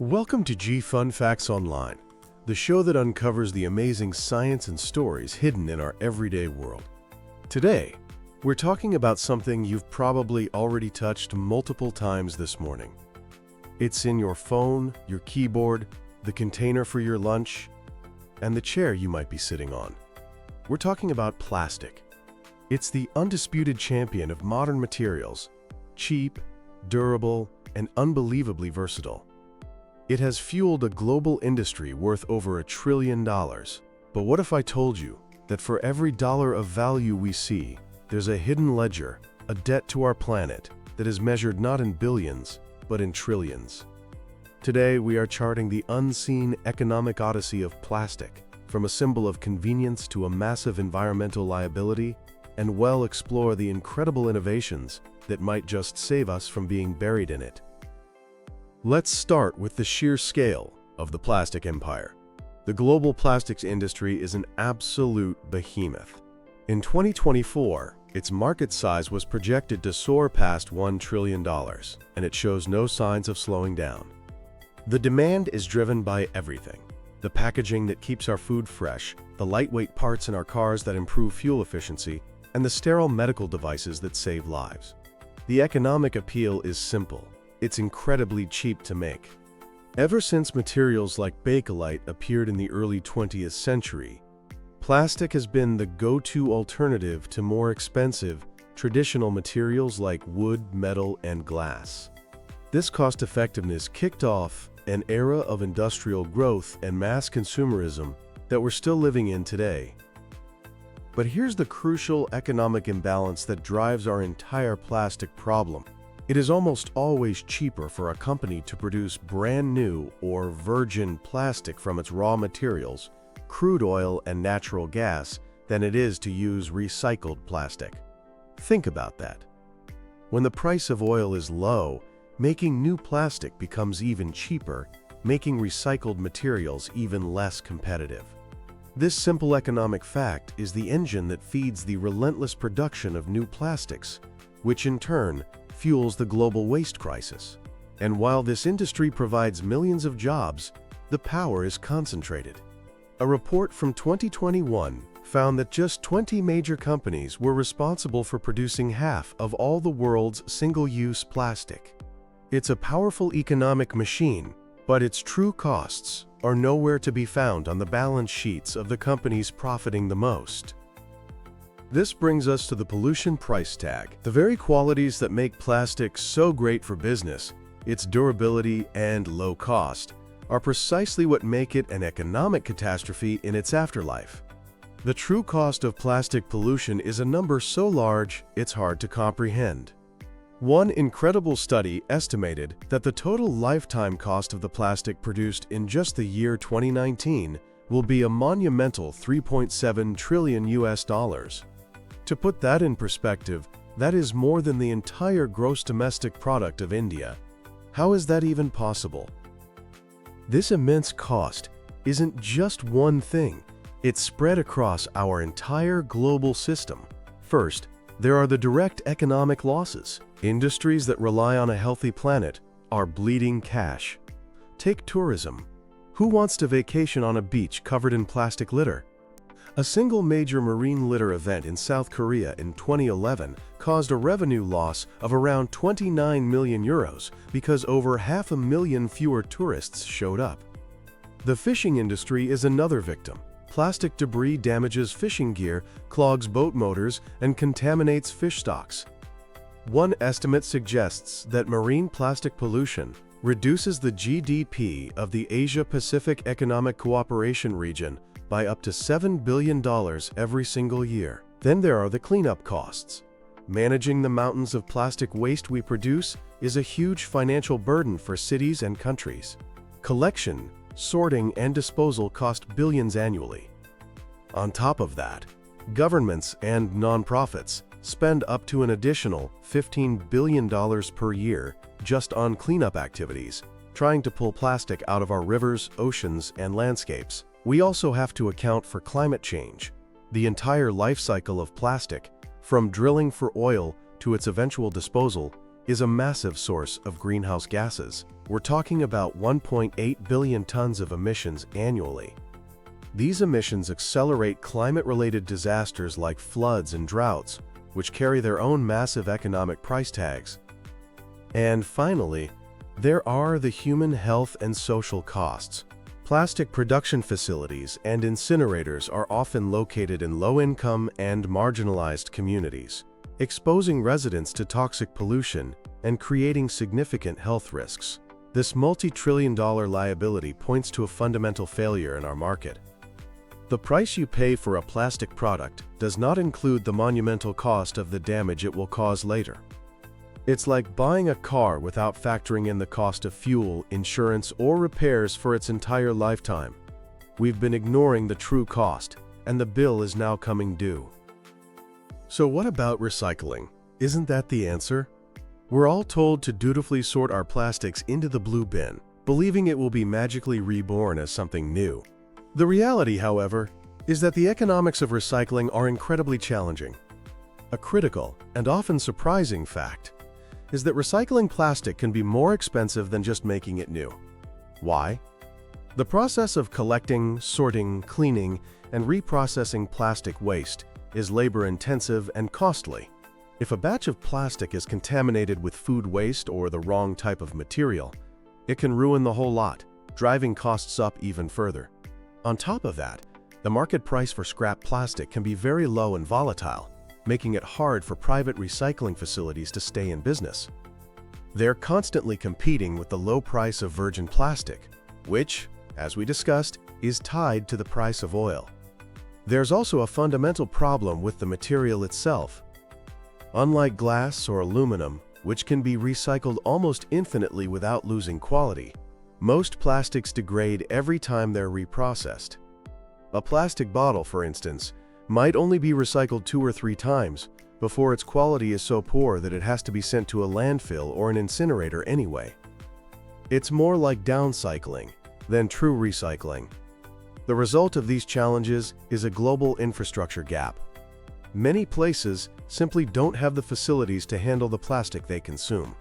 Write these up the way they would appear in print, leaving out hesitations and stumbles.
Welcome to G Fun Facts Online, the show that uncovers the amazing science and stories hidden in our everyday world. Today, we're talking about something you've probably already touched multiple times this morning. It's in your phone, your keyboard, the container for your lunch, and the chair you might be sitting on. We're talking about plastic. It's the undisputed champion of modern materials, cheap, durable, and unbelievably versatile. It has fueled a global industry worth over $1 trillion. But what if I told you that for every dollar of value we see, there's a hidden ledger, a debt to our planet that is measured not in billions, but in trillions? Today, we are charting the unseen economic odyssey of plastic, from a symbol of convenience to a massive environmental liability, and we'll explore the incredible innovations that might just save us from being buried in it. Let's start with the sheer scale of the plastic empire. The global plastics industry is an absolute behemoth. In 2024, its market size was projected to soar past $1 trillion, and it shows no signs of slowing down. The demand is driven by everything: the packaging that keeps our food fresh, the lightweight parts in our cars that improve fuel efficiency, and the sterile medical devices that save lives. The economic appeal is simple. It's incredibly cheap to make. Ever since materials like Bakelite appeared in the early 20th century, plastic has been the go-to alternative to more expensive, traditional materials like wood, metal, and glass. This cost-effectiveness kicked off an era of industrial growth and mass consumerism that we're still living in today. But here's the crucial economic imbalance that drives our entire plastic problem. It is almost always cheaper for a company to produce brand new or virgin plastic from its raw materials, crude oil and natural gas, than it is to use recycled plastic. Think about that. When the price of oil is low, making new plastic becomes even cheaper, making recycled materials even less competitive. This simple economic fact is the engine that feeds the relentless production of new plastics, which in turn fuels the global waste crisis. And while this industry provides millions of jobs, the power is concentrated. A report from 2021 found that just 20 major companies were responsible for producing half of all the world's single-use plastic. It's a powerful economic machine, but its true costs are nowhere to be found on the balance sheets of the companies profiting the most. This brings us to the pollution price tag. The very qualities that make plastic so great for business, its durability and low cost, are precisely what make it an economic catastrophe in its afterlife. The true cost of plastic pollution is a number so large it's hard to comprehend. One incredible study estimated that the total lifetime cost of the plastic produced in just the year 2019 will be a monumental $3.7 trillion. To put that in perspective, that is more than the entire gross domestic product of India. How is that even possible? This immense cost isn't just one thing. It's spread across our entire global system. First, there are the direct economic losses. Industries that rely on a healthy planet are bleeding cash. Take tourism. Who wants to vacation on a beach covered in plastic litter? A single major marine litter event in South Korea in 2011 caused a revenue loss of around 29 million euros because over 500,000 fewer tourists showed up. The fishing industry is another victim. Plastic debris damages fishing gear, clogs boat motors, and contaminates fish stocks. One estimate suggests that marine plastic pollution reduces the GDP of the Asia-Pacific Economic Cooperation region by up to $7 billion every single year. Then there are the cleanup costs. Managing the mountains of plastic waste we produce is a huge financial burden for cities and countries. Collection, sorting, and disposal cost billions annually. On top of that, governments and nonprofits spend up to an additional $15 billion per year just on cleanup activities, trying to pull plastic out of our rivers, oceans, and landscapes. We also have to account for climate change. The entire life cycle of plastic, from drilling for oil to its eventual disposal, is a massive source of greenhouse gases. we're talking about 1.8 billion tons of emissions annually. These emissions accelerate climate-related disasters like floods and droughts, which carry their own massive economic price tags. And finally, there are the human health and social costs. Plastic production facilities and incinerators are often located in low-income and marginalized communities, exposing residents to toxic pollution and creating significant health risks. This multi-trillion-dollar liability points to a fundamental failure in our market. The price you pay for a plastic product does not include the monumental cost of the damage it will cause later. It's like buying a car without factoring in the cost of fuel, insurance, or repairs for its entire lifetime. We've been ignoring the true cost, and the bill is now coming due. So what about recycling? Isn't that the answer? We're all told to dutifully sort our plastics into the blue bin, believing it will be magically reborn as something new. The reality, however, is that the economics of recycling are incredibly challenging. A critical and often surprising fact is that recycling plastic can be more expensive than just making it new. Why? The process of collecting, sorting, cleaning, and reprocessing plastic waste is labor-intensive and costly. If a batch of plastic is contaminated with food waste or the wrong type of material, it can ruin the whole lot, driving costs up even further. On top of that, the market price for scrap plastic can be very low and volatile, making it hard for private recycling facilities to stay in business. They're constantly competing with the low price of virgin plastic, which, as we discussed, is tied to the price of oil. There's also a fundamental problem with the material itself. Unlike glass or aluminum, which can be recycled almost infinitely without losing quality, most plastics degrade every time they're reprocessed. A plastic bottle, for instance, might only be recycled 2 or 3 times before its quality is so poor that it has to be sent to a landfill or an incinerator anyway. It's more like downcycling than true recycling. The result of these challenges is a global infrastructure gap. Many places simply don't have the facilities to handle the plastic they consume.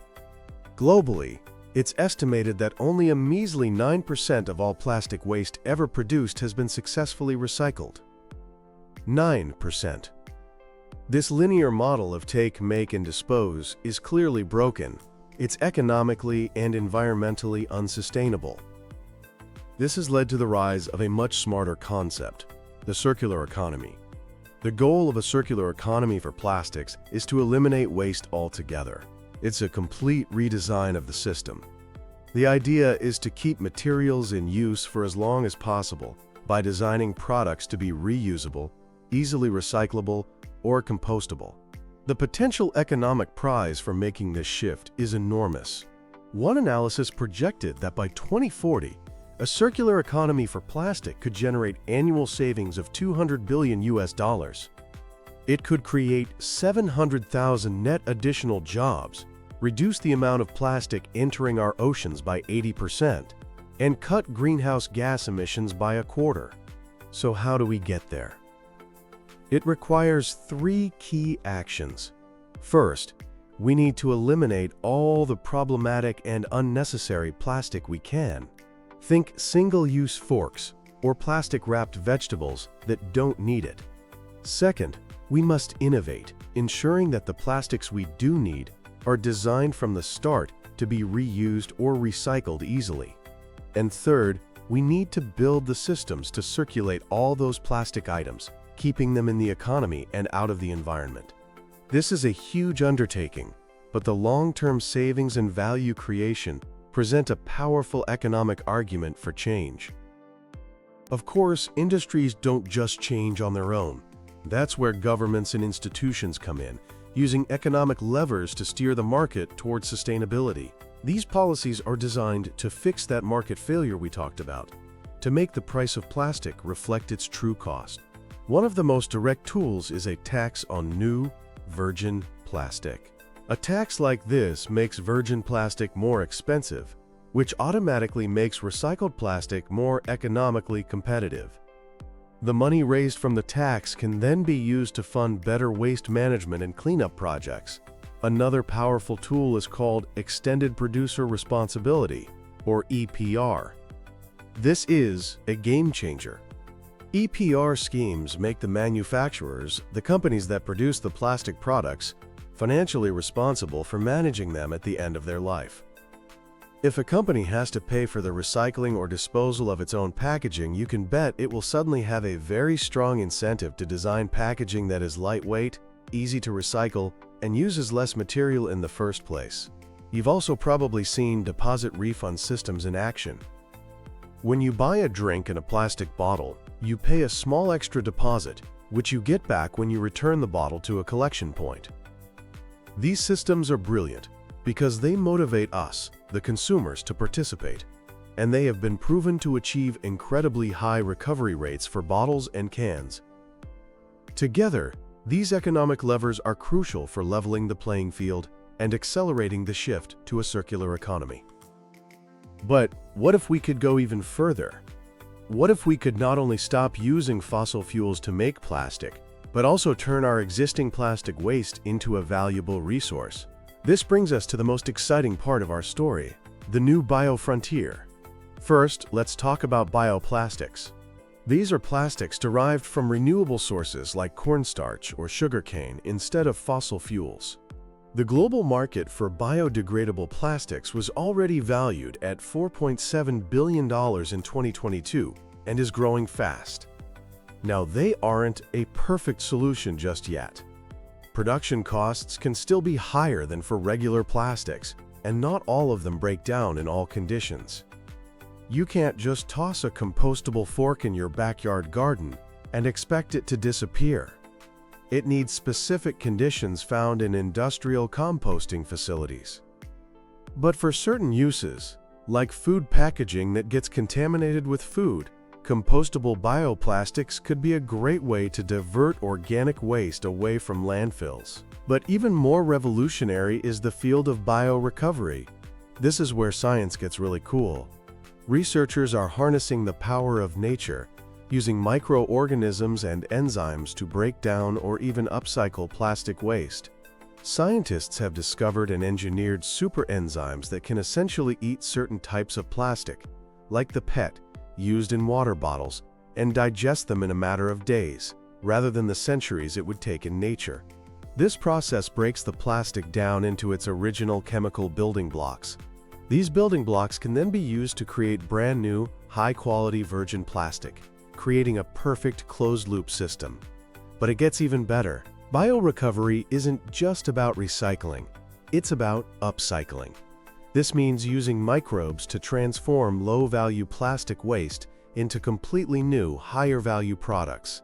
Globally, it's estimated that only a measly 9% of all plastic waste ever produced has been successfully recycled. 9%. This linear model of take, make, and dispose is clearly broken. It's economically and environmentally unsustainable. This has led to the rise of a much smarter concept, the circular economy. The goal of a circular economy for plastics is to eliminate waste altogether. It's a complete redesign of the system. The idea is to keep materials in use for as long as possible by designing products to be reusable, easily recyclable, or compostable. The potential economic prize for making this shift is enormous. One analysis projected that by 2040, a circular economy for plastic could generate annual savings of $200 billion. It could create 700,000 net additional jobs, reduce the amount of plastic entering our oceans by 80%, and cut greenhouse gas emissions by 1/4. So how do we get there? It requires 3 key actions. First, we need to eliminate all the problematic and unnecessary plastic we can. Think single-use forks or plastic-wrapped vegetables that don't need it. Second, we must innovate, ensuring that the plastics we do need are designed from the start to be reused or recycled easily. And third, we need to build the systems to circulate all those plastic items, keeping them in the economy and out of the environment. This is a huge undertaking, but the long-term savings and value creation present a powerful economic argument for change. Of course, industries don't just change on their own. That's where governments and institutions come in, using economic levers to steer the market towards sustainability. These policies are designed to fix that market failure we talked about, to make the price of plastic reflect its true cost. One of the most direct tools is a tax on new, virgin plastic. A tax like this makes virgin plastic more expensive, which automatically makes recycled plastic more economically competitive. The money raised from the tax can then be used to fund better waste management and cleanup projects. Another powerful tool is called extended producer responsibility. or EPR. This is a game changer. EPR schemes make the manufacturers, the companies that produce the plastic products, financially responsible for managing them at the end of their life. If a company has to pay for the recycling or disposal of its own packaging, you can bet it will suddenly have a very strong incentive to design packaging that is lightweight, easy to recycle, and uses less material in the first place. You've also probably seen deposit refund systems in action. When you buy a drink in a plastic bottle, you pay a small extra deposit, which you get back when you return the bottle to a collection point. These systems are brilliant because they motivate us, the consumers, to participate, and they have been proven to achieve incredibly high recovery rates for bottles and cans. Together, these economic levers are crucial for leveling the playing field and accelerating the shift to a circular economy. But what if we could go even further? What if we could not only stop using fossil fuels to make plastic, but also turn our existing plastic waste into a valuable resource? This brings us to the most exciting part of our story, the new biofrontier. First, let's talk about bioplastics. These are plastics derived from renewable sources like cornstarch or sugarcane instead of fossil fuels. The global market for biodegradable plastics was already valued at $4.7 billion in 2022 and is growing fast. Now, they aren't a perfect solution just yet. Production costs can still be higher than for regular plastics, and not all of them break down in all conditions. You can't just toss a compostable fork in your backyard garden and expect it to disappear. It needs specific conditions found in industrial composting facilities. But for certain uses, like food packaging that gets contaminated with food, compostable bioplastics could be a great way to divert organic waste away from landfills. But even more revolutionary is the field of biorecovery. This is where science gets really cool. Researchers are harnessing the power of nature, using microorganisms and enzymes to break down or even upcycle plastic waste. Scientists have discovered and engineered super enzymes that can essentially eat certain types of plastic, like the PET, used in water bottles, and digest them in a matter of days, rather than the centuries it would take in nature. This process breaks the plastic down into its original chemical building blocks. These building blocks can then be used to create brand new, high-quality virgin plastic, creating a perfect closed-loop system. But it gets even better. Biorecovery isn't just about recycling, it's about upcycling. This means using microbes to transform low-value plastic waste into completely new, higher-value products.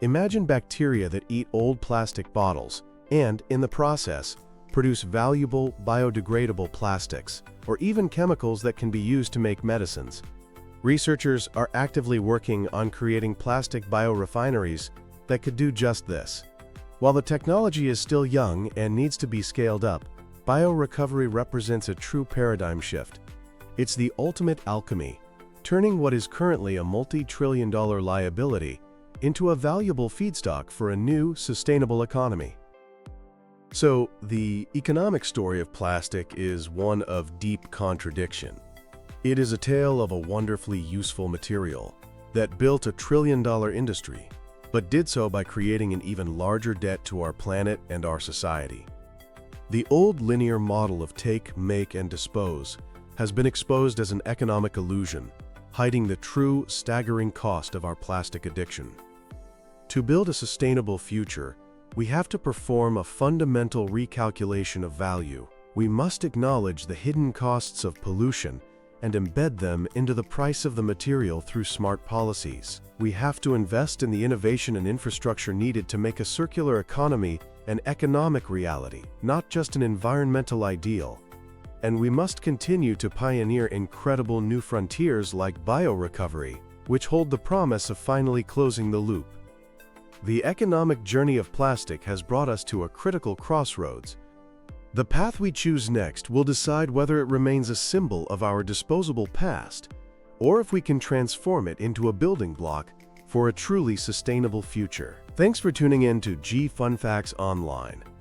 Imagine bacteria that eat old plastic bottles and, in the process, produce valuable, biodegradable plastics, or even chemicals that can be used to make medicines. Researchers are actively working on creating plastic biorefineries that could do just this. While the technology is still young and needs to be scaled up, biorecovery represents a true paradigm shift. It's the ultimate alchemy, turning what is currently a multi-trillion-dollar liability into a valuable feedstock for a new, sustainable economy. So, the economic story of plastic is one of deep contradiction. It is a tale of a wonderfully useful material that built a trillion-dollar industry, but did so by creating an even larger debt to our planet and our society. The old linear model of take, make, and dispose has been exposed as an economic illusion, hiding the true, staggering cost of our plastic addiction. To build a sustainable future, we have to perform a fundamental recalculation of value. We must acknowledge the hidden costs of pollution and embed them into the price of the material through smart policies. We have to invest in the innovation and infrastructure needed to make a circular economy an economic reality, not just an environmental ideal. And we must continue to pioneer incredible new frontiers like biorecovery, which hold the promise of finally closing the loop. The economic journey of plastic has brought us to a critical crossroads. The path we choose next will decide whether it remains a symbol of our disposable past, or if we can transform it into a building block for a truly sustainable future. Thanks for tuning in to G Fun Facts Online.